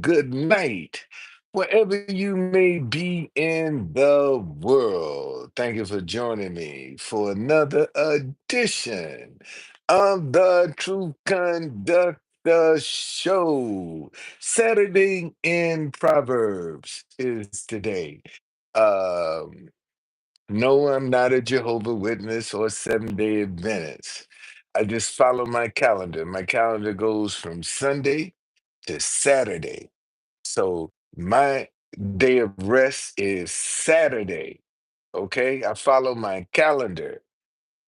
good night, wherever you may be in the world. Thank you for joining me for another edition of the Truth Conductor Show. Saturday in Proverbs is today. Um, no, I'm not a Jehovah Witness or Seventh-day Adventist. I just follow my calendar. My calendar goes from Sunday to Saturday. So my day of rest is Saturday. Okay. I follow my calendar.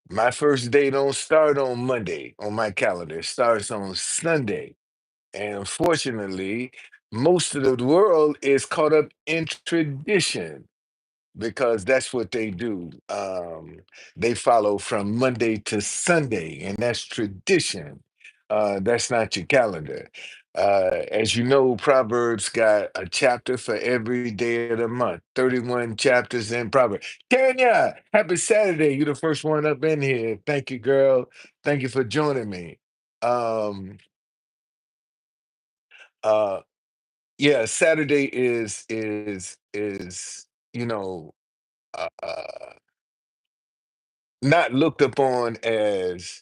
My first day don't start on Monday on my calendar. It starts on Sunday. And unfortunately, most of the world is caught up in tradition because that's what they do. They follow from Monday to Sunday, and that's tradition. That's not your calendar. As you know, Proverbs got a chapter for every day of the month, 31 chapters in Proverbs. Kenya, happy Saturday. You're the first one up in here. Thank you, girl. Thank you for joining me. Um, uh, yeah, Saturday is you know not looked upon as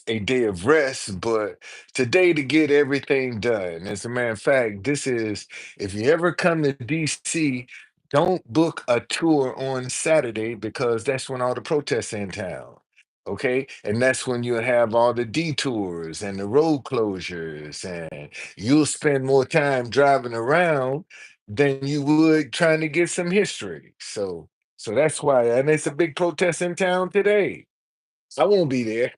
a day of rest, but today to get everything done. As a matter of fact, this is if you ever come to DC, don't book a tour on Saturday because that's when all the protests are in town. Okay. And that's when you'll have all the detours and the road closures, and you'll spend more time driving around than you would trying to get some history. So that's why, and it's a big protest in town today. I won't be there.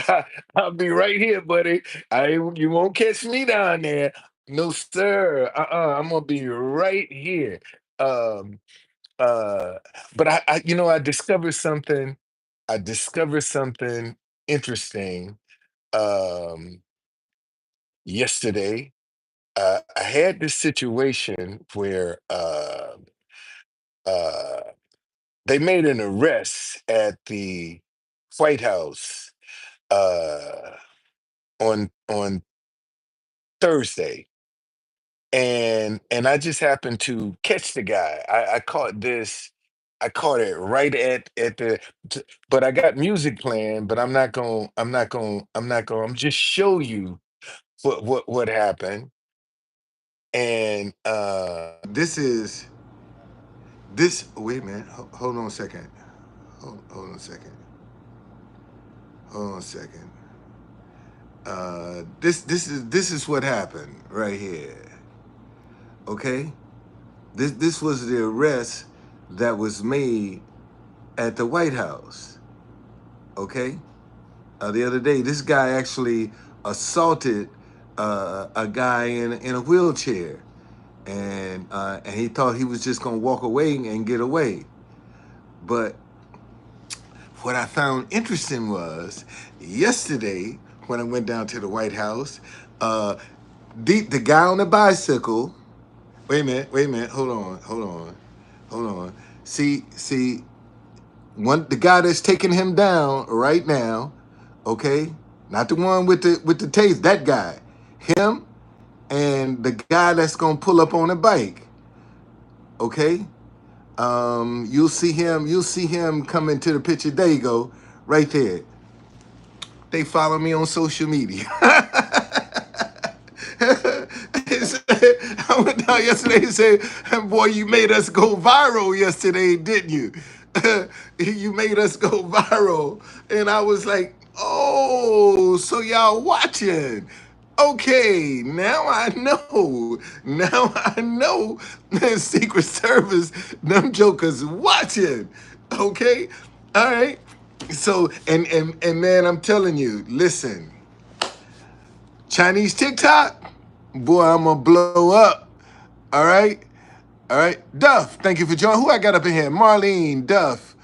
I, I'll be right here, buddy. You won't catch me down there. No, sir. I'm gonna be right here. Um, uh, but I discovered something. I discovered something interesting yesterday. I had this situation where uh, they made an arrest at the White House uh, on Thursday, and I just happened to catch the guy. I caught this. I caught it right at but I got music playing, but I'm not going to I'm just show you what happened. And this is this. Wait a minute. Hold on a second. Hold on a second. Hold on a second. This is what happened right here. Okay, this was the arrest that was made at the White House. Okay, the other day, this guy actually assaulted a guy in a wheelchair, and he thought he was just gonna walk away and get away. But what I found interesting was yesterday when I went down to the White House, uh, the guy on the bicycle. Wait a minute, hold on. See, the guy that's taking him down right now, okay, not the one with the taste, that guy, him, and the guy that's gonna pull up on a bike, okay. You'll see him come into the picture. There you go, right there. They follow me on social media. I went down yesterday and said, "Boy, you made us go viral yesterday, didn't you? You made us go viral." And I was like, "Oh, so y'all watching? Okay, now I know. Now I know the Secret Service, them jokers watching. Okay, all right." So and man, I'm telling you, listen, Chinese TikTok, boy, I'm gonna blow up. All right, all right. Duff, thank you for joining. Who I got up in here? Marlene, Duff,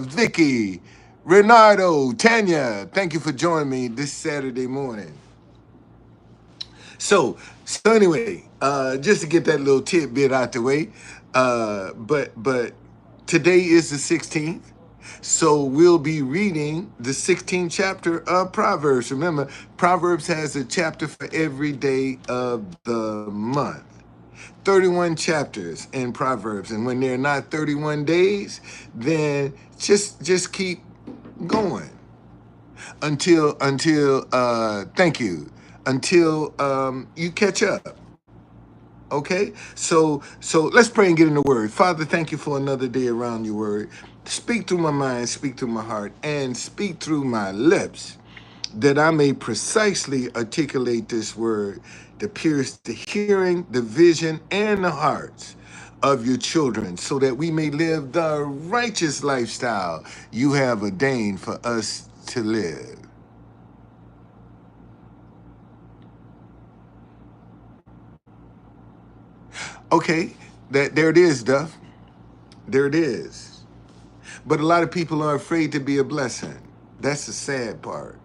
Vicky, Renardo, Tanya. Thank you for joining me this Saturday morning. So anyway, just to get that little tidbit out the way, but today is the 16th. So we'll be reading the 16th chapter of Proverbs. Remember, Proverbs has a chapter for every day of the month. 31 chapters in Proverbs. And when they're not 31 days, then just keep going until thank you, until you catch up. Okay, so let's pray and get in the word. Father, thank you for another day around your word. Speak through my mind, speak through my heart, and speak through my lips, that I may precisely articulate this word to pierce the hearing, the vision, and the hearts of your children, so that we may live the righteous lifestyle you have ordained for us to live. Okay, there it is, Duff. There it is. But a lot of people are afraid to be a blessing. That's the sad part.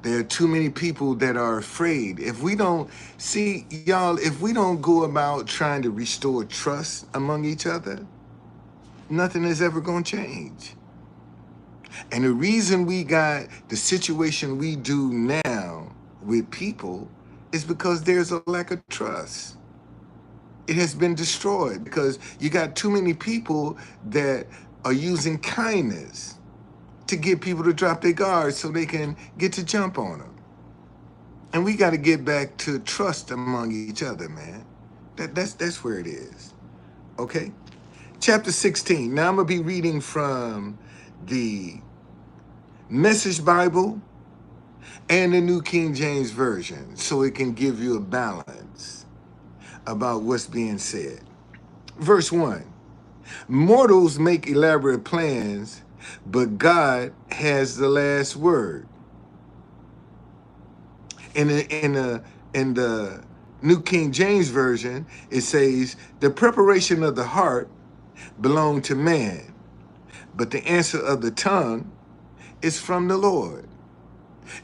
There are too many people that are afraid. If we don't see, y'all, if we don't go about trying to restore trust among each other, nothing is ever going to change. And the reason we got the situation we do now with people is because there's a lack of trust. It has been destroyed because you got too many people that are using kindness to get people to drop their guards so they can get to jump on them. And we got to get back to trust among each other, man. That's where it is. Okay? Chapter 16. Now I'm going to be reading from the Message Bible and the New King James Version so it can give you a balance about what's being said. Verse 1. Mortals make elaborate plans, but God has the last word. In the New King James Version, it says, the preparation of the heart belong to man, but the answer of the tongue is from the Lord.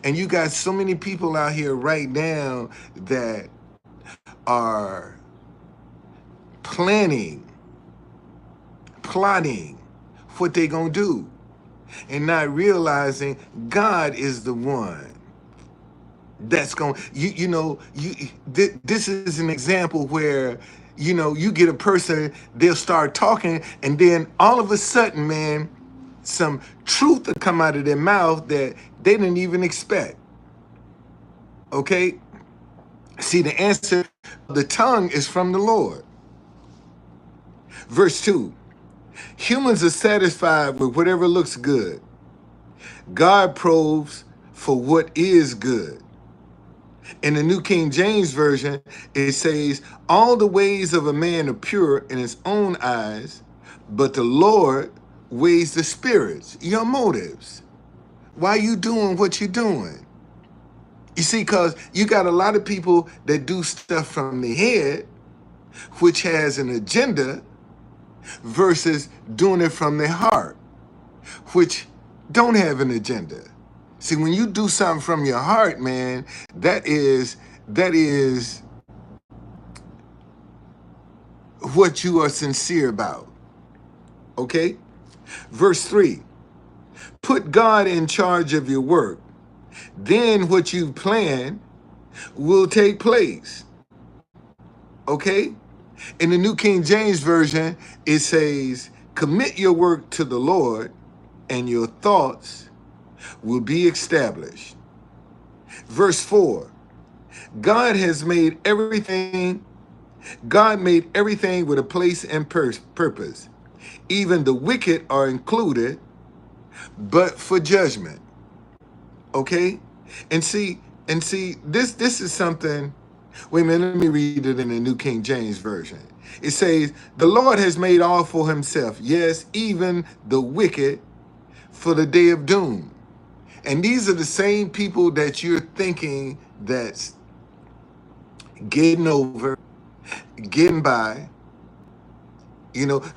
And you got so many people out here right now that are planning, plotting what they gonna do, and not realizing God is the one that's going, this is an example where, you get a person, they'll start talking, and then all of a sudden, man, some truth will come out of their mouth that they didn't even expect. Okay? See, the answer of the tongue is from the Lord. Verse 2. Humans are satisfied with whatever looks good. God probes for what is good. In the New King James Version, it says, all the ways of a man are pure in his own eyes, but the Lord weighs the spirits, your motives. Why are you doing what you're doing? You see, because you got a lot of people that do stuff from the head, which has an agenda, versus doing it from their heart, which don't have an agenda. See, when you do something from your heart, man, that is what you are sincere about. Okay? Verse 3. Put God in charge of your work. Then what you plan will take place. Okay? In the New King James Version, it says, commit your work to the Lord, and your thoughts will be established. Verse 4. God has made everything, God made everything with a place and purpose. Even the wicked are included, but for judgment. Okay? And see, this is something. Wait a minute, let me read it in the New King James Version. It says, the Lord has made all for himself, yes, even the wicked for the day of doom. And these are the same people that you're thinking that's getting over, getting by.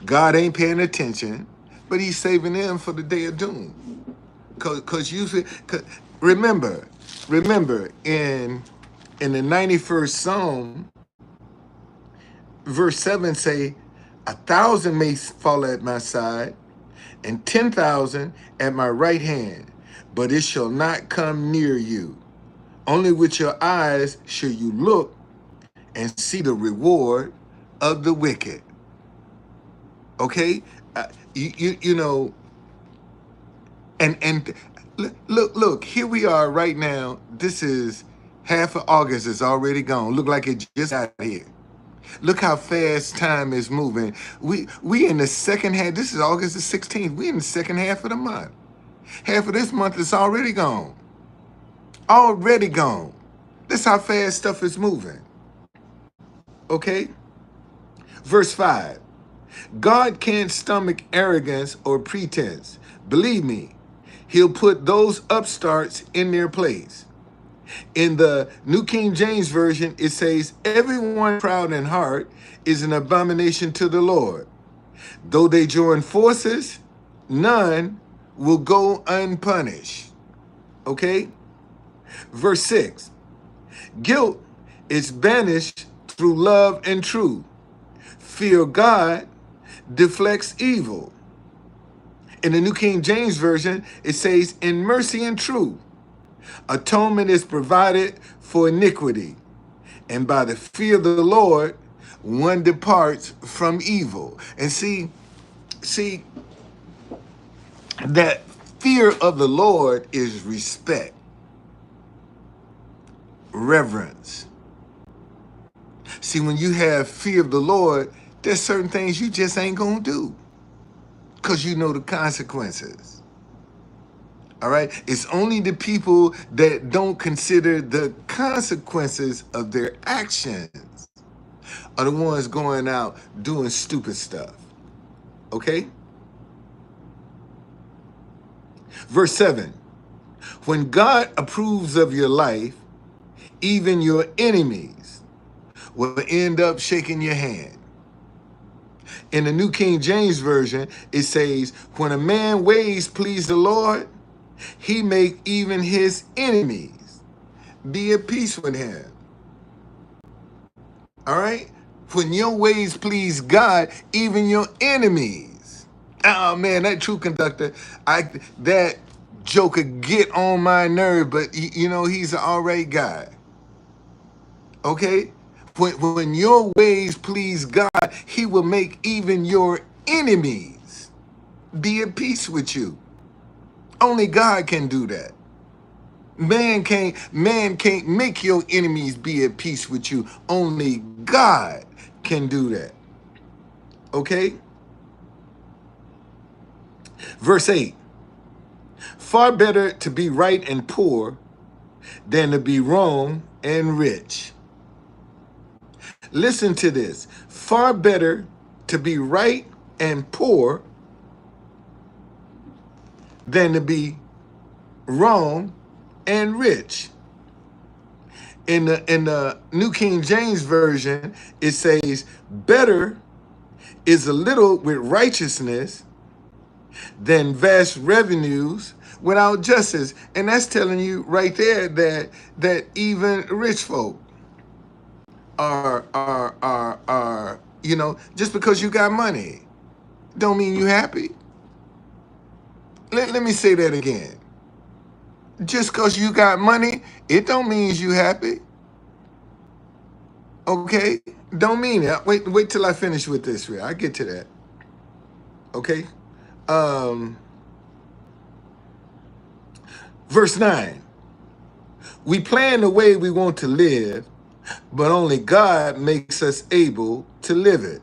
God ain't paying attention, but he's saving them for the day of doom. Cause usually, remember, in the 91st Psalm, verse 7 say, 1,000 may fall at my side and 10,000 at my right hand, but it shall not come near you. Only with your eyes shall you look and see the reward of the wicked. Okay, you know, and look, here we are right now. This is half of August is already gone. Look like it just got here. Look how fast time is moving. We in the second half. This is August the 16th. We in the second half of the month. Half of this month is already gone. Already gone. That's how fast stuff is moving. Okay? Verse 5. God can't stomach arrogance or pretense. Believe me, he'll put those upstarts in their place. In the New King James Version, it says, everyone proud in heart is an abomination to the Lord. Though they join forces, none will go unpunished. Okay? Verse 6. Guilt is banished through love and truth. Fear God deflects evil. In the New King James Version, it says, in mercy and truth, atonement is provided for iniquity. And by the fear of the Lord, one departs from evil. And see, that fear of the Lord is respect, reverence. See, when you have fear of the Lord, there's certain things you just ain't gonna do because you know the consequences. All right? It's only the people that don't consider the consequences of their actions are the ones going out doing stupid stuff. Okay? Verse 7. When God approves of your life, even your enemies will end up shaking your hand. In the New King James Version, it says, when a man ways please the Lord, he make even his enemies be at peace with him. All right? When your ways please God, even your enemies. Oh man, that true conductor, that joker get on my nerve, but you know he's an alright guy. Okay? When your ways please God, he will make even your enemies be at peace with you. Only God can do that. Man can't make your enemies be at peace with you. Only God can do that. Okay? Verse 8. Far better to be right and poor than to be wrong and rich. Listen to this. Far better to be right and poor than to be wrong and rich. In the New King James Version, it says, better is a little with righteousness than vast revenues without justice. And that's telling you right there that even rich folk are just because you got money don't mean you happy. Let me say that again. Just because you got money, it don't mean you happy. Okay? Don't mean it. Wait till I finish with this. I get to that. Okay? Um, Verse 9. We plan the way we want to live, but only God makes us able to live it.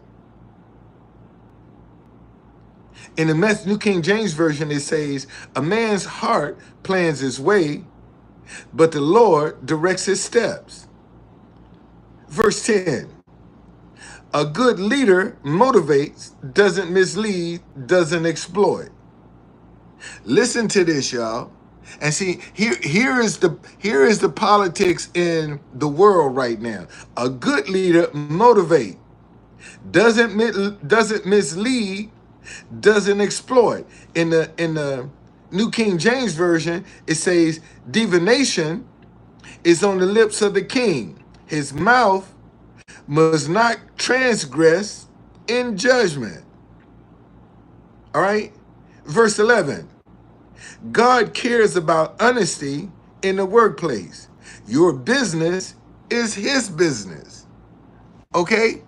In the New King James Version, it says, a man's heart plans his way, but the Lord directs his steps. Verse 10. A good leader motivates, doesn't mislead, doesn't exploit. Listen to this, y'all. And see, here is the politics in the world right now. A good leader motivate, doesn't mislead, doesn't exploit. In the New King James Version, it says divination is on the lips of the king. His mouth must not transgress in judgment. All right? Verse 11, God cares about honesty in the workplace. Your business is his business. Okay?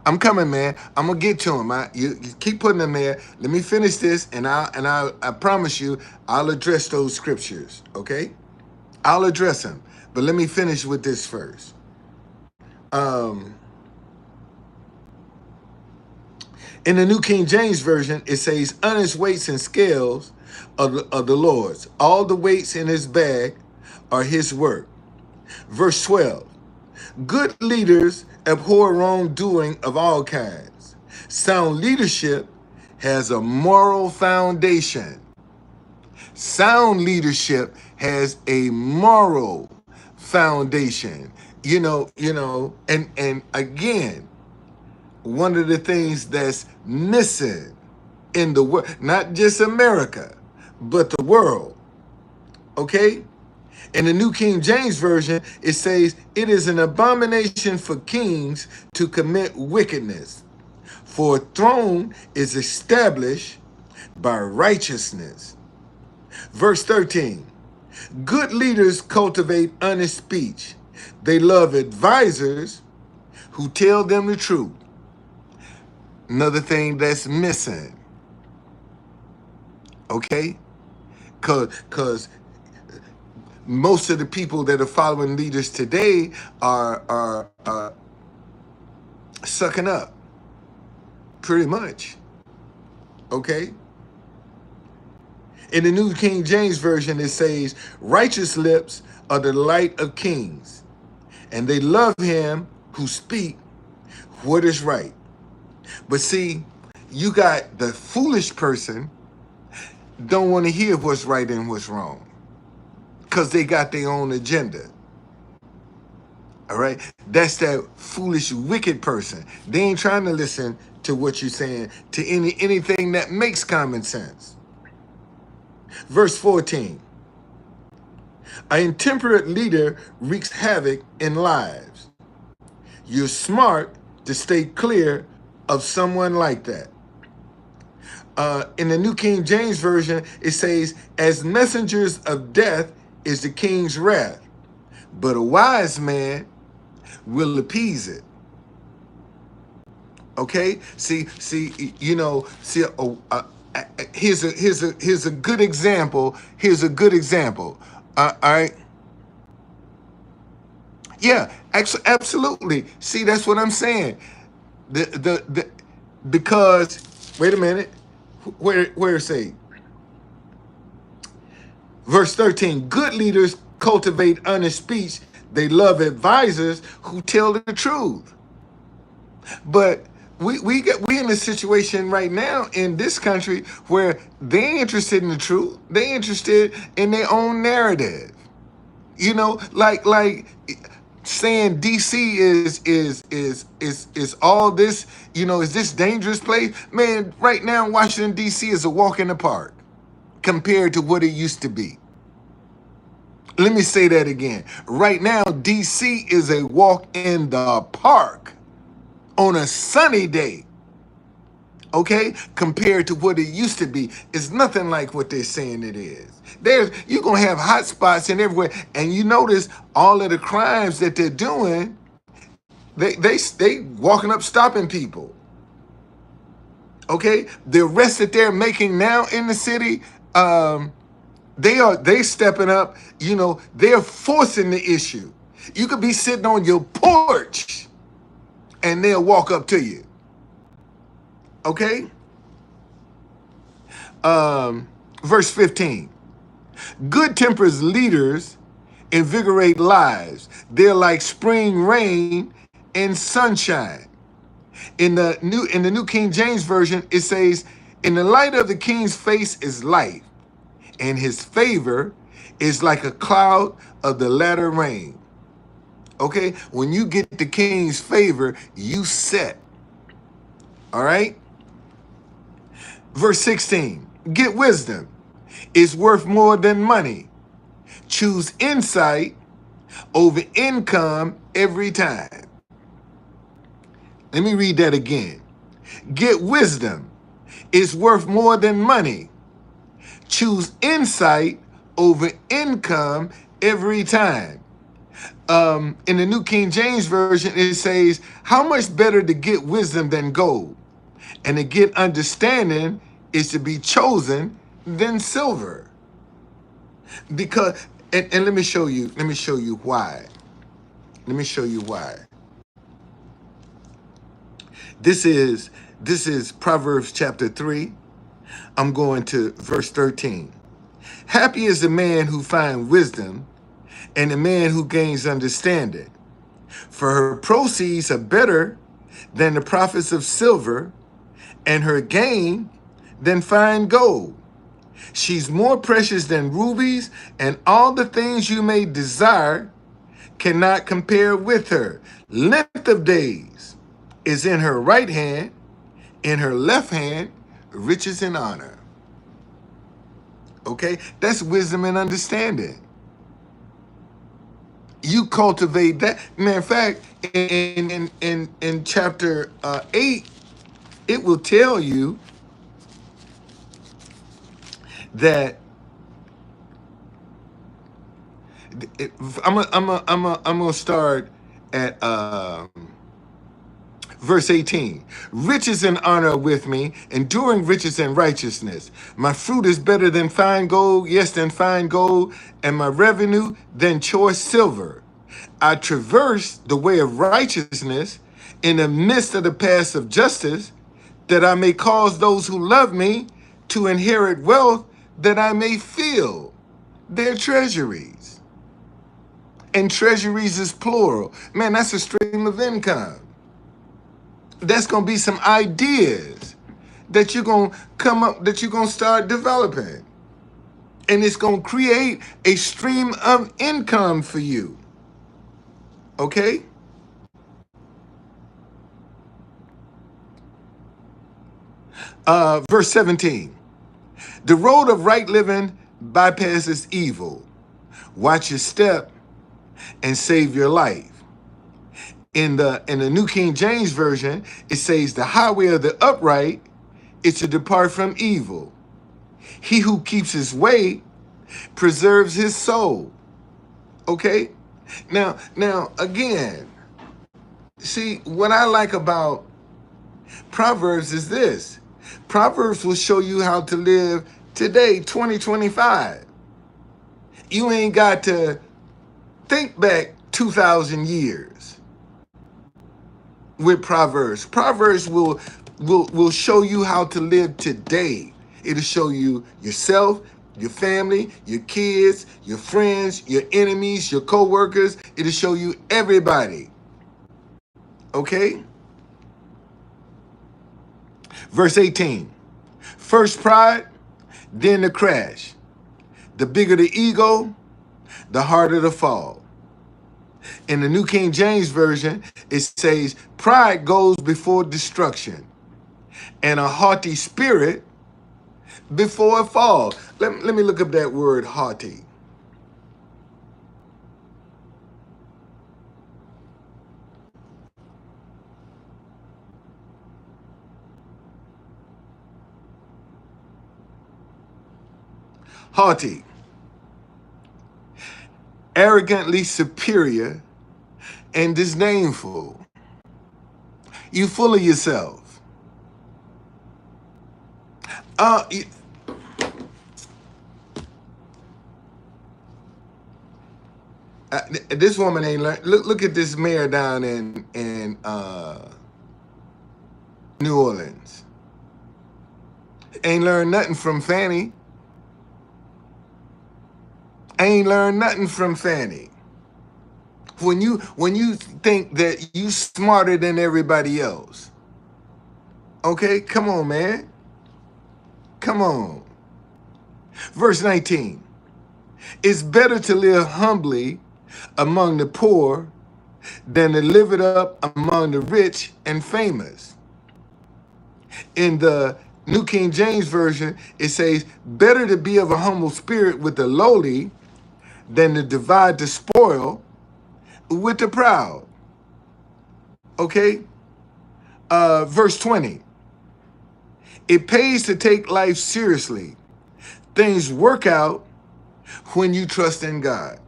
I'm coming, man. I'm gonna get to him. You keep putting them there. Let me finish this, and I promise you, I'll address those scriptures. Okay? I'll address them, but let me finish with this first. Um, in the New King James Version, it says, "Honest weights and scales of the Lord's. All the weights in his bag are his work." Verse 12. Good leaders abhor wrongdoing of all kinds. Sound leadership has a moral foundation. Sound leadership has a moral foundation. And again, one of the things that's missing in the world, not just America, but the world, okay? In the New King James Version, it says, "It is an abomination for kings to commit wickedness, for a throne is established by righteousness." Verse 13, good leaders cultivate honest speech. They love advisors who tell them the truth. Another thing that's missing, okay? Because most of the people that are following leaders today are sucking up, pretty much. Okay? In the New King James Version, it says, righteous lips are the light of kings, and they love him who speak what is right. But see, you got the foolish person don't want to hear what's right and what's wrong because they got their own agenda. All right? That's that foolish, wicked person. They ain't trying to listen to what you're saying, to anything that makes common sense. Verse 14, an intemperate leader wreaks havoc in lives. You're smart to stay clear of someone like that. In the New King James Version, it says, as messengers of death is the king's wrath, but a wise man will appease it. Okay, here's a good example. Here's a good example. All right, yeah, absolutely. See, that's what I'm saying. The because wait a minute, where say verse 13. Good leaders cultivate honest speech. They love advisors who tell the truth. But we in a situation right now in this country where they ain't interested in the truth. They interested in their own narrative. Like saying DC is all this. Is this dangerous place? Man, right now Washington DC is a walk in the park compared to what it used to be. Let me say that again. Right now DC is a walk in the park on a sunny day, okay, compared to what it used to be. It's nothing like what they're saying it is. You're gonna have hot spots and everywhere, and you notice all of the crimes that they're doing. They walking up, stopping people. Okay, the arrests that they're making now in the city, they stepping up. They're forcing the issue. You could be sitting on your porch, and they'll walk up to you. Okay. Verse 15. Good tempered leaders invigorate lives. They're like spring rain and sunshine. In the New King James Version, it says, "In the light of the king's face is light, and his favor is like a cloud of the latter rain." Okay? When you get the king's favor, you set. All right? Verse 16. Get wisdom. It's worth more than money. Choose insight over income every time. Let me read that again. Get wisdom. is worth more than money. Choose insight over income every time. In the New King James Version, it says, how much better to get wisdom than gold, and to get understanding is to be chosen than silver. Because, and let me show you why. Let me show you why. This is this is Proverbs chapter 3. I'm going to verse 13. Happy is the man who finds wisdom, and the man who gains understanding. For her proceeds are better than the profits of silver, and her gain than fine gold. She's more precious than rubies, and all the things you may desire cannot compare with her. Length of days is in her right hand, in her left hand, riches and honor. Okay? That's wisdom and understanding. You cultivate that. Matter of fact, in chapter 8, it will tell you that I'm gonna start at verse 18. Riches and honor are with me, enduring riches and righteousness. My fruit is better than fine gold, yes, than fine gold, and my revenue than choice silver. I traverse the way of righteousness in the midst of the paths of justice, that I may cause those who love me to inherit wealth, that I may fill their treasuries. And treasuries is plural. Man, that's a stream of income. That's going to be some ideas that you're going to come up, that you're going to start developing. And it's going to create a stream of income for you. Okay? Verse 17. The road of right living bypasses evil. Watch your step and save your life. In the New King James Version, it says the highway of the upright is to depart from evil. He who keeps his way preserves his soul. Okay? Now again, see what I like about Proverbs is this. Proverbs will show you how to live today, 2025. You ain't got to think back 2,000 years with Proverbs. Proverbs will show you how to live today. It'll show you yourself, your family, your kids, your friends, your enemies, your co-workers. It'll show you everybody. Okay? Verse 18. First pride, then the crash. The bigger the ego, the harder the fall. In the New King James Version, it says, pride goes before destruction, and a haughty spirit before a fall. Let me look up that word haughty. Haughty, arrogantly superior and disdainful. You full of yourself. Uh, this woman ain't learned. Look at this mayor down in New Orleans. Ain't learned nothing from Fannie. Ain't learned nothing from Fannie. When you think that you smarter than everybody else. Okay, come on, man. Come on. Verse 19. It's better to live humbly among the poor than to live it up among the rich and famous. In the New King James Version, it says, better to be of a humble spirit with the lowly than to divide the spoil with the proud. Okay? Verse 20. It pays to take life seriously. Things work out when you trust in God.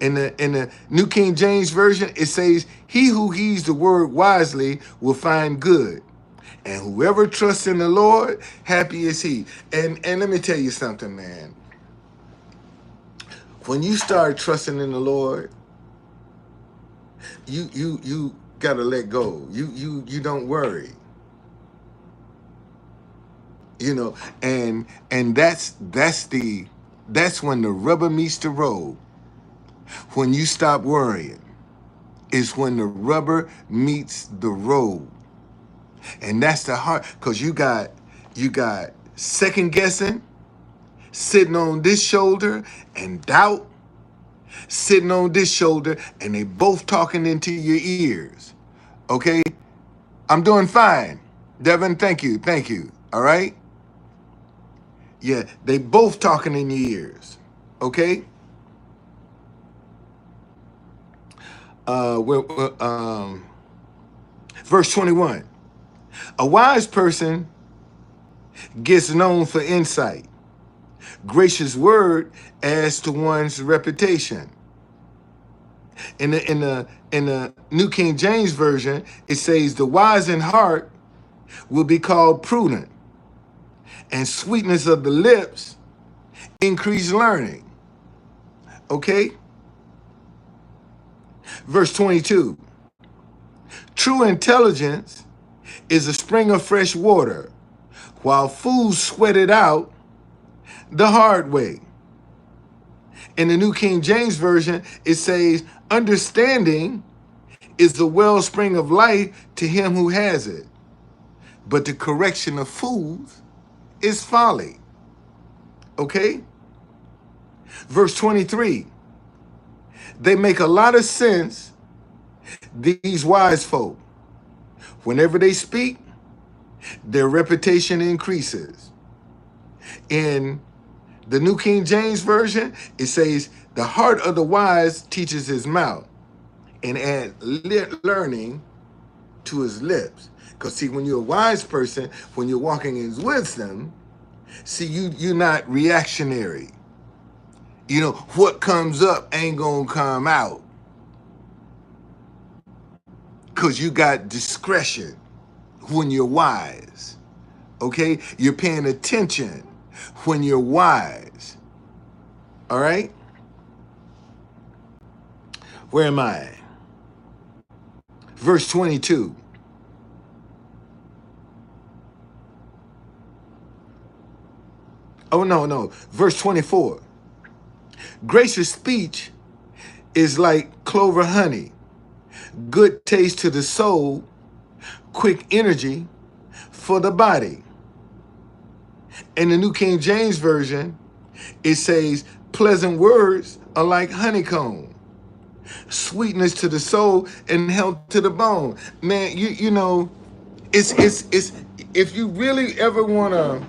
In the New King James Version, it says, "He who heeds the word wisely will find good. And whoever trusts in the Lord, happy is he." And let me tell you something, man. When you start trusting in the Lord, you gotta let go. You don't worry. You know, and that's when the rubber meets the road. When you stop worrying, is when the rubber meets the road. And that's the hard, because you got second guessing sitting on this shoulder, and doubt sitting on this shoulder, and they both talking into your ears. Okay? I'm doing fine. Devin, thank you. All right? Yeah, they both talking in your ears. Okay? Well, verse 21. A wise person gets known for insight. Gracious word adds to one's reputation. In the New King James Version, it says, "The wise in heart will be called prudent, and sweetness of the lips increase learning." Okay? Verse 22. True intelligence is a spring of fresh water, while fools sweat it out the hard way. In the New King James Version, it says, "Understanding is the wellspring of life to him who has it, but the correction of fools is folly." Okay? Verse 23. They make a lot of sense, these wise folk. Whenever they speak, their reputation increases. In the New King James Version, it says, "The heart of the wise teaches his mouth, and add learning to his lips." Because see, when you're a wise person, when you're walking in wisdom, see, you're not reactionary. You know, what comes up ain't gonna come out. Because you got discretion when you're wise. Okay? You're paying attention when you're wise. All right? Where am I? Verse 22. Oh, no, no. Verse 24. Gracious speech is like clover honey, good taste to the soul, quick energy for the body. In the New King James Version, it says, "Pleasant words are like honeycomb, sweetness to the soul and health to the bone." Man, you know, it's if you really ever want to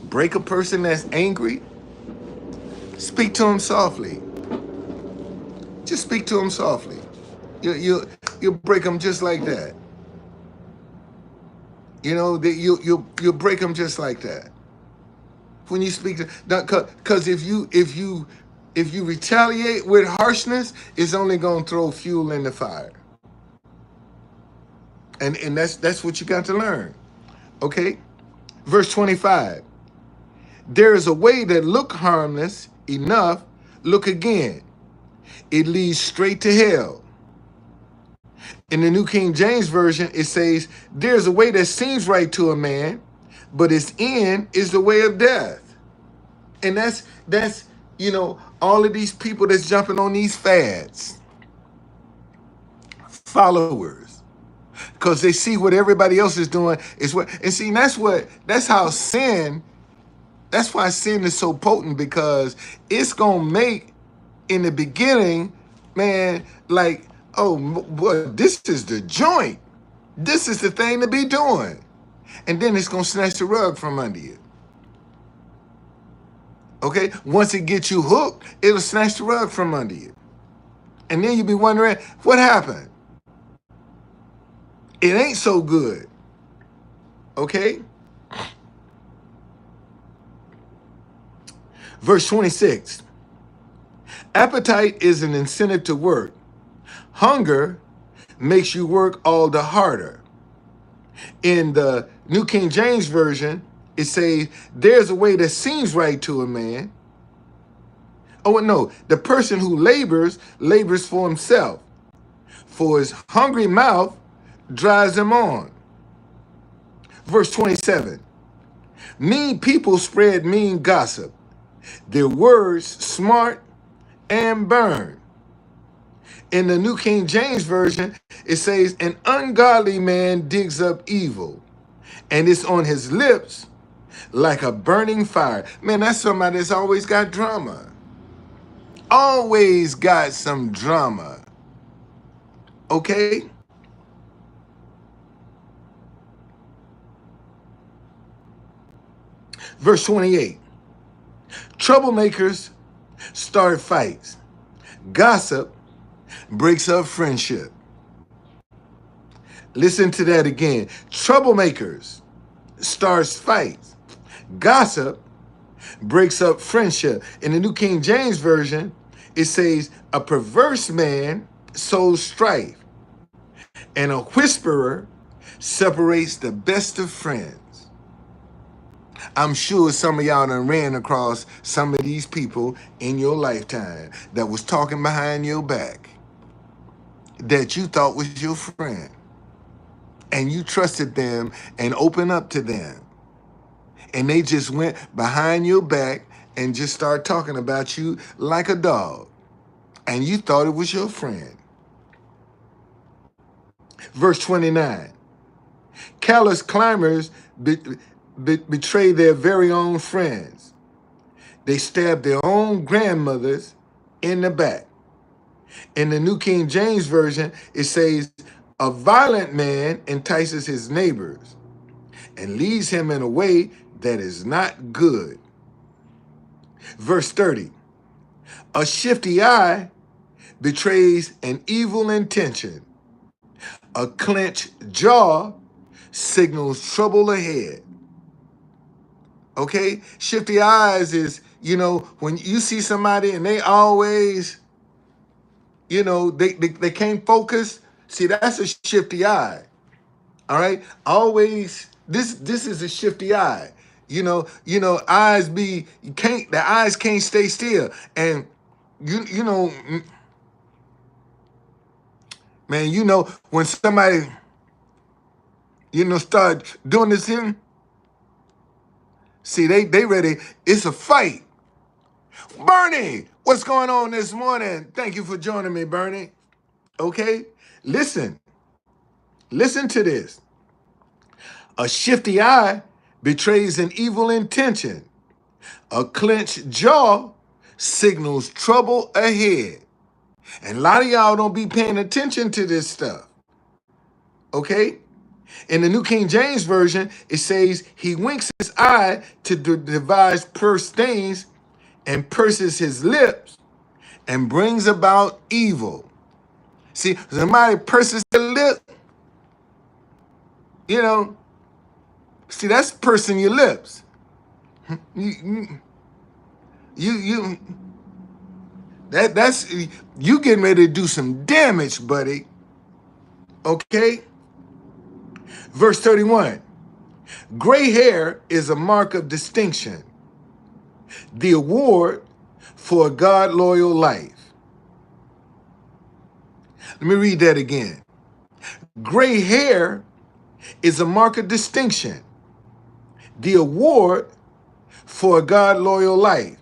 break a person that's angry, speak to him softly. Just speak to him softly. You break them just like that. You know that you break them just like that when you speak to. Because if you retaliate with harshness, it's only gonna throw fuel in the fire. And that's what you got to learn. Okay, verse 25. There is a way that look harmless enough. Look again. It leads straight to hell. In the New King James Version, it says, "There's a way that seems right to a man, but its end is the way of death." And that's all of these people that's jumping on these fads, followers, because they see what everybody else is doing is what. And see, that's how sin. That's why sin is so potent, because it's gonna make in the beginning, man, like, oh, boy, this is the joint. This is the thing to be doing. And then it's going to snatch the rug from under you. Okay? Once it gets you hooked, it'll snatch the rug from under you. And then you'll be wondering, what happened? It ain't so good. Okay? Verse 26. Appetite is an incentive to work. Hunger makes you work all the harder. In the New King James Version, it says, there's a way that seems right to a man. Oh, no, the person who labors for himself, for his hungry mouth drives him on. Verse 27. Mean people spread mean gossip. Their words smart and burn. In the New King James Version, it says, an ungodly man digs up evil, and it's on his lips like a burning fire. Man, that's somebody that's always got drama. Always got some drama. Okay? Verse 28. Troublemakers start fights. Gossip breaks up friendship. Listen to that again. Troublemakers starts fights. Gossip breaks up friendship. In the New King James Version, it says, a perverse man sows strife, and a whisperer separates the best of friends. I'm sure some of y'all done ran across some of these people in your lifetime that was talking behind your back that you thought was your friend. And you trusted them and opened up to them. And they just went behind your back and just started talking about you like a dog. And you thought it was your friend. Verse 29. Callous climbers betray their very own friends. They stab their own grandmothers in the back. In the New King James Version, it says, a violent man entices his neighbors and leads him in a way that is not good. Verse 30. A shifty eye betrays an evil intention. A clenched jaw signals trouble ahead. Okay? Shifty eyes is, when you see somebody and they always, they can't focus. See, that's a shifty eye. All right? Always, this is a shifty eye. Eyes the eyes can't stay still. And you know, man, when somebody, start doing this thing, see, they ready, it's a fight. Bernie, what's going on this morning? Thank you for joining me, Bernie. Okay? Listen to this. A shifty eye betrays an evil intention. A clenched jaw signals trouble ahead. And a lot of y'all don't be paying attention to this stuff. Okay? In the New King James Version, it says, he winks his eye to devise purse things and purses his lips and brings about evil. See, somebody purses their lip, see, that's pursing your lips. You that's you getting ready to do some damage, buddy. Okay? Verse 31. Gray hair is a mark of distinction, the award for a God-loyal life. Let me read that again. Gray hair is a mark of distinction, the award for a God-loyal life.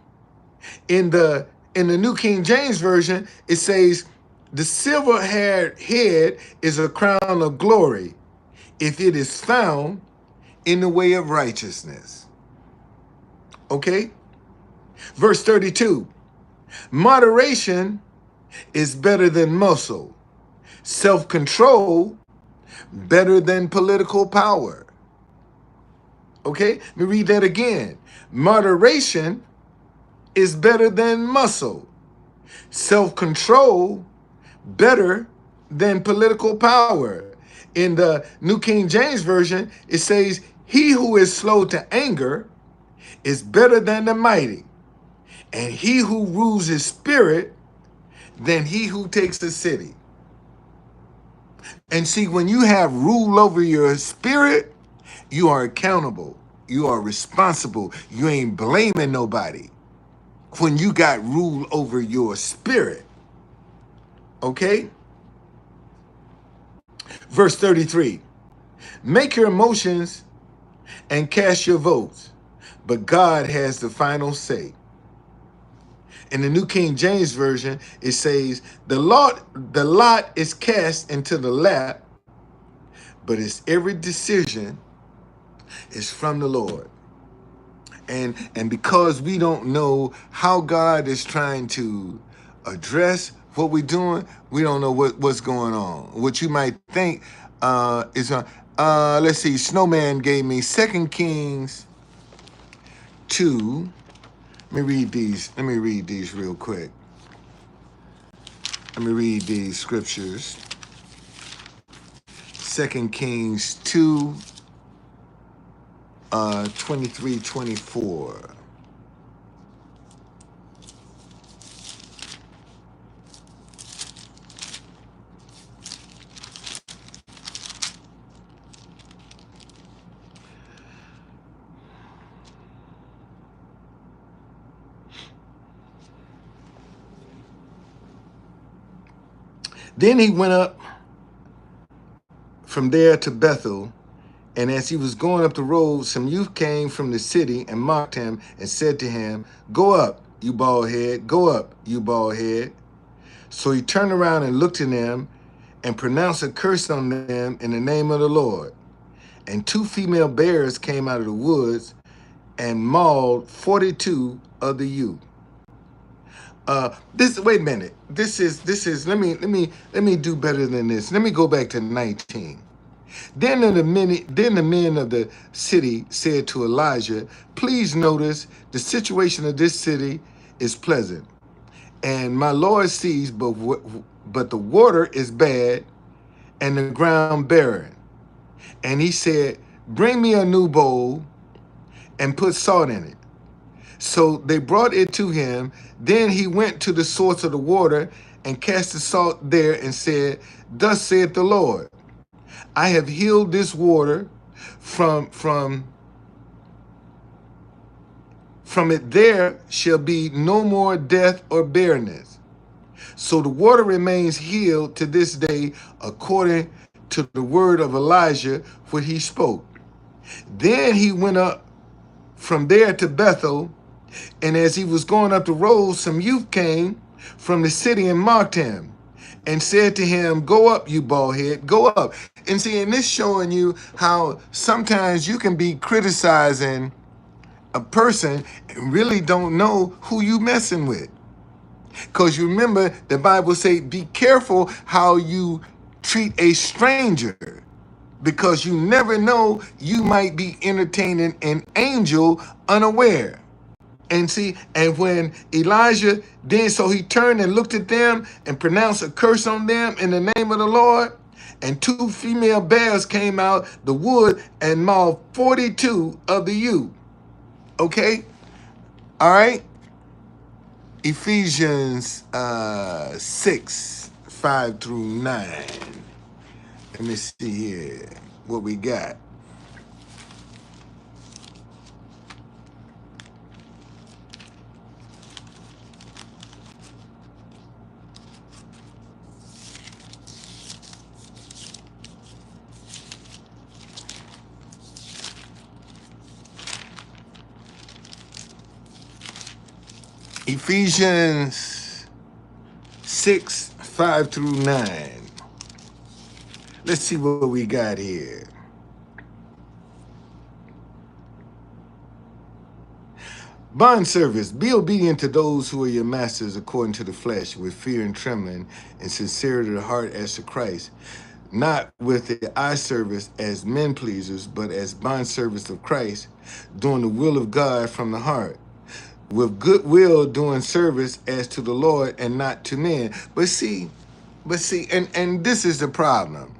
In the New King James Version, it says, the silver-haired head is a crown of glory if it is found in the way of righteousness. Okay? Verse 32. Moderation is better than muscle. Self-control better than political power. Okay? Let me read that again. Moderation is better than muscle. Self-control better than political power. In the New King James Version, it says, He who is slow to anger is better than the mighty, and he who rules his spirit than he who takes a city. And see, when you have rule over your spirit, you are accountable. You are responsible. You ain't blaming nobody when you got rule over your spirit. Okay? Verse 33. Make your emotions and cast your votes, but God has the final say. In the New King James Version, it says, the lot is cast into the lap, but its every decision is from the Lord. And because we don't know how God is trying to address what we're doing, we don't know what's going on. What you might think is let's see, Snowman gave me 2 Kings 2. Let me read these real quick. Let me read these scriptures. 2 Kings 2, 23, 24. Then he went up from there to Bethel, and as he was going up the road, some youth came from the city and mocked him and said to him, "Go up, you bald head, go up, you bald head." So he turned around and looked at them and pronounced a curse on them in the name of the Lord. And 2 female bears came out of the woods and mauled 42 of the youth. This wait a minute. This is let me do better than this. Let me go back to 19. Then the men of the city said to Elijah, "Please notice the situation of this city is pleasant, and my Lord sees, but the water is bad and the ground barren." And he said, "Bring me a new bowl and put salt in it." So they brought it to him. Then he went to the source of the water and cast the salt there and said, "Thus saith the Lord, I have healed this water from from from it there shall be no more death or barrenness." So the water remains healed to this day according to the word of Elijah, what he spoke. Then he went up from there to Bethel, and as he was going up the road, some youth came from the city and mocked him and said to him, "Go up, you bald head, go up." And see, and this showing you how sometimes you can be criticizing a person and really don't know who you messing with. Because you remember the Bible say, be careful how you treat a stranger, because you never know, you might be entertaining an angel unaware. And see, and when Elijah did so, he turned and looked at them and pronounced a curse on them in the name of the Lord. And 2 female bears came out the wood and mauled 42 of the youth. Okay? All right? Ephesians 6, 5 through 9. Let me see here what we got. Ephesians 6, 5 through 9. Let's see what we got here. Bond service, be obedient to those who are your masters according to the flesh, with fear and trembling, and sincerity of the heart as to Christ, not with the eye service as men pleasers, but as bond servants of Christ, doing the will of God from the heart, with good will doing service as to the Lord and not to men. And this is the problem.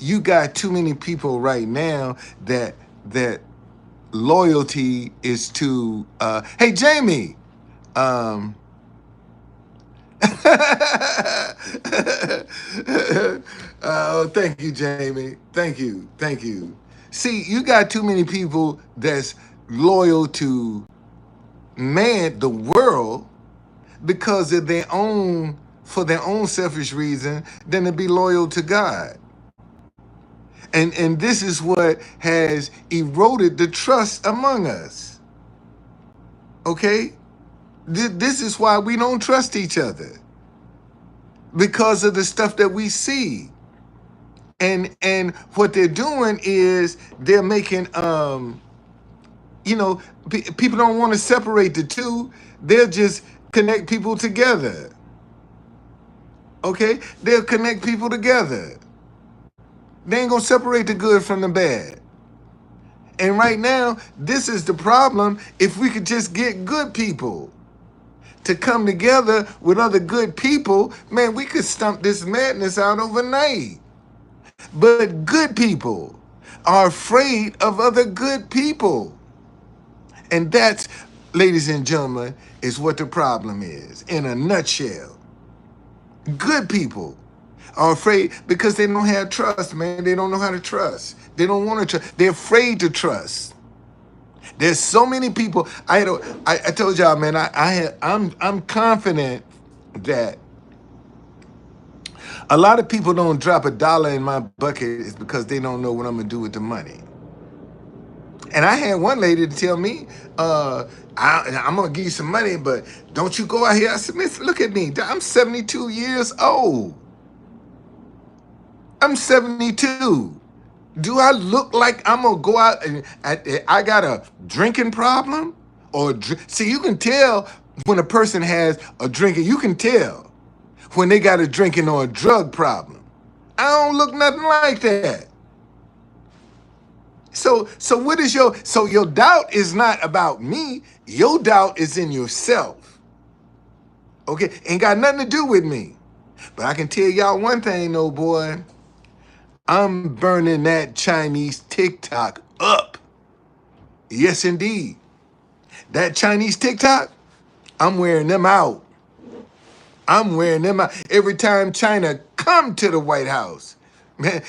You got too many people right now that that loyalty is to hey Jamie. Um oh, thank you, Jamie. Thank you. Thank you. See, you got too many people that's loyal to man, the world, because of their own, for their own selfish reason, than to be loyal to God. And this is what has eroded the trust among us. Okay? This is why we don't trust each other, because of the stuff that we see. And what they're doing is they're making people don't want to separate the two. They'll just connect people together. Okay? They'll connect people together. They ain't gonna separate the good from the bad. And right now, this is the problem. If we could just get good people to come together with other good people, man, we could stump this madness out overnight. But good people are afraid of other good people. And that's, ladies and gentlemen, is what the problem is in a nutshell. Good people are afraid because they don't have trust, man. They don't know how to trust. They don't want to trust. They're afraid to trust. There's so many people. I told y'all, man. I'm confident that a lot of people don't drop a dollar in my bucket is because they don't know what I'm gonna do with the money. And I had one lady to tell me, I'm gonna give you some money, but don't you go out here. I said, Miss, look at me. I'm 72 years old. I'm 72. Do I look like I'm gonna go out and I got a drinking problem? See, you can tell when a person has a drinking. You can tell when they got a drinking or a drug problem. I don't look nothing like that. So what is your doubt is not about me. Your doubt is in yourself. Okay, ain't got nothing to do with me. But I can tell y'all one thing, though, boy. I'm burning that Chinese TikTok up. Yes, indeed. That Chinese TikTok, I'm wearing them out. I'm wearing them out. Every time China come to the White House, man,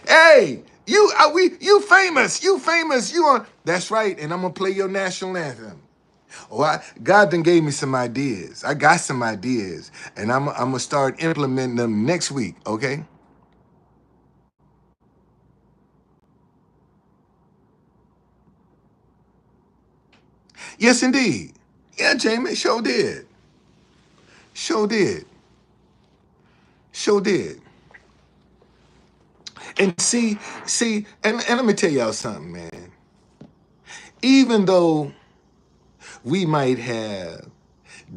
hey, you famous, you on. That's right, and I'm gonna play your national anthem. God done gave me some ideas. I got some ideas, and I'm gonna start implementing them next week. Okay? Yes, indeed. Yeah, Jamie, sure did. Sure did. Sure did. And and let me tell y'all something, man. Even though we might have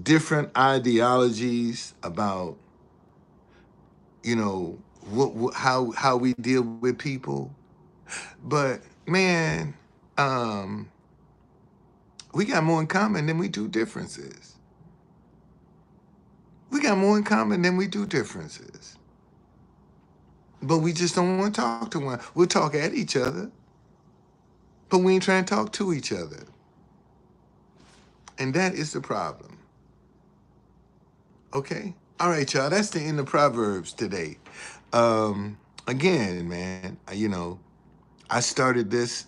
different ideologies about, you know, how we deal with people, but man, um, we got more in common than we do differences. We got more in common than we do differences. But we just don't want to talk to one. We'll talk at each other, but we ain't trying to talk to each other. And that is the problem. Okay? All right, y'all. That's the end of Proverbs today. Again, man, I started this.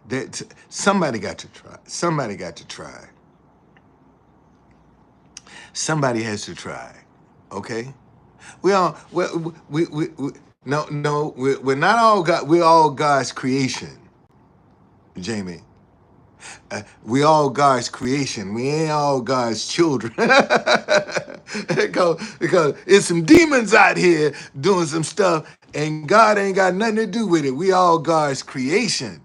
That somebody got to try. Somebody got to try. Somebody has to try. Okay? We all we no we're not all God. We're all God's creation, Jamie. We all God's creation. We ain't all God's children. because it's some demons out here doing some stuff, and God ain't got nothing to do with it. We all God's creation.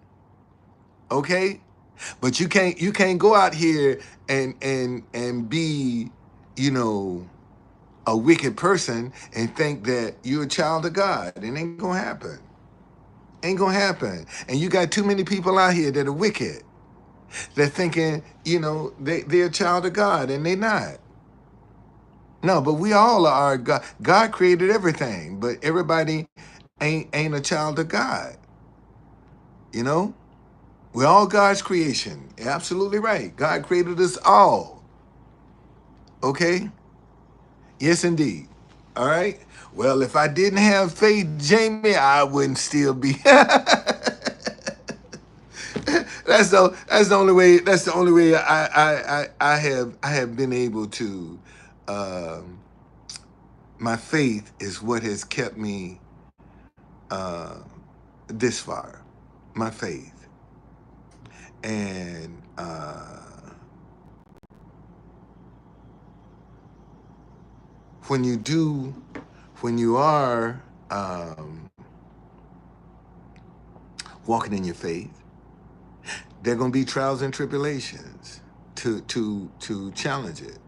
Okay? But you can't go out here and be, you know, a wicked person and think that you're a child of God. It ain't gonna happen. Ain't gonna happen. And you got too many people out here that are wicked. They're thinking, they're a child of God, and they're not. No, but we all are God. God created everything, but everybody ain't a child of God. You know, we're all God's creation. You're absolutely right. God created us all. Okay? Yes, indeed. All right. Well, if I didn't have faith, Jamie, I wouldn't still be. That's the only way. That's the only way I have been able to. Um, my faith is what has kept me uh, this far. My faith, and when you do, when you are walking in your faith, there are going to be trials and tribulations to challenge it.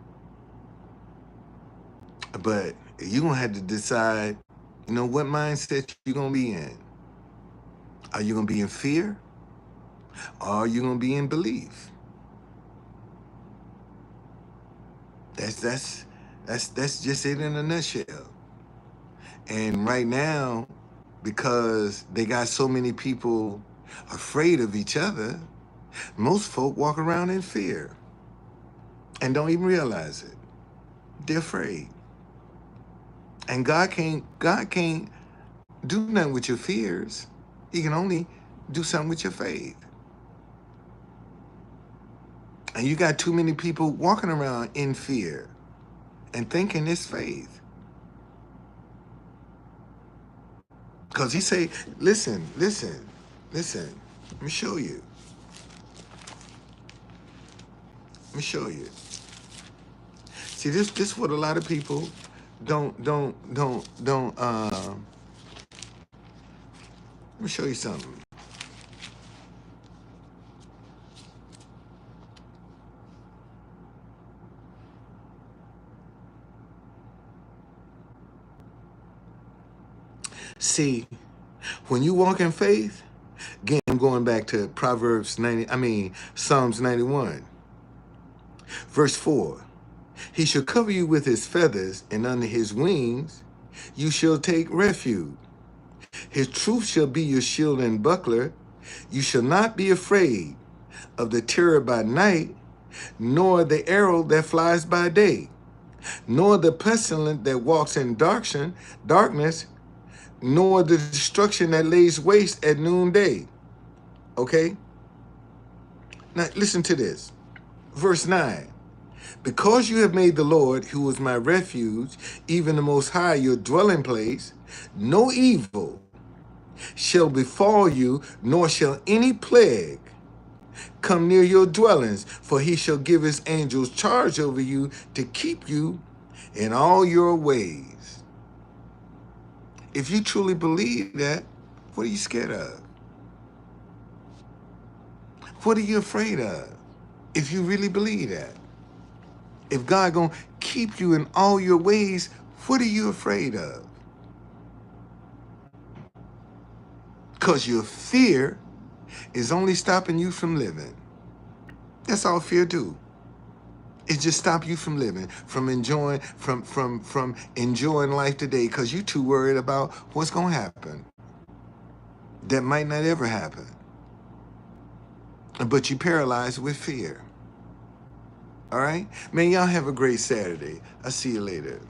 But you're going to have to decide, what mindset you're going to be in. Are you going to be in fear, or are you going to be in belief? That's just it in a nutshell. And right now, because they got so many people afraid of each other, most folk walk around in fear and don't even realize it. They're afraid. And God can't do nothing with your fears. He can only do something with your faith. And you got too many people walking around in fear and thinking it's faith. Because he say, listen, let me show you. Let me show you. See, this what a lot of people don't. Let me show you something. See, when you walk in faith, again, I'm going back to Psalms 91, verse 4. He shall cover you with his feathers, and under his wings you shall take refuge. His truth shall be your shield and buckler. You shall not be afraid of the terror by night, nor the arrow that flies by day, nor the pestilence that walks in darkness, nor the destruction that lays waste at noonday. Okay? Now listen to this. Verse 9. Because you have made the Lord, who is my refuge, even the Most High, your dwelling place, no evil shall befall you, nor shall any plague come near your dwellings, for he shall give his angels charge over you to keep you in all your ways. If you truly believe that, what are you scared of? What are you afraid of? If you really believe that. If God gonna keep you in all your ways, what are you afraid of? Because your fear is only stopping you from living. That's all fear do. It just stop you from living, from enjoying life today, because you too worried about what's gonna happen. That might not ever happen. But you paralyzed with fear. All right? Man, y'all have a great Saturday. I'll see you later.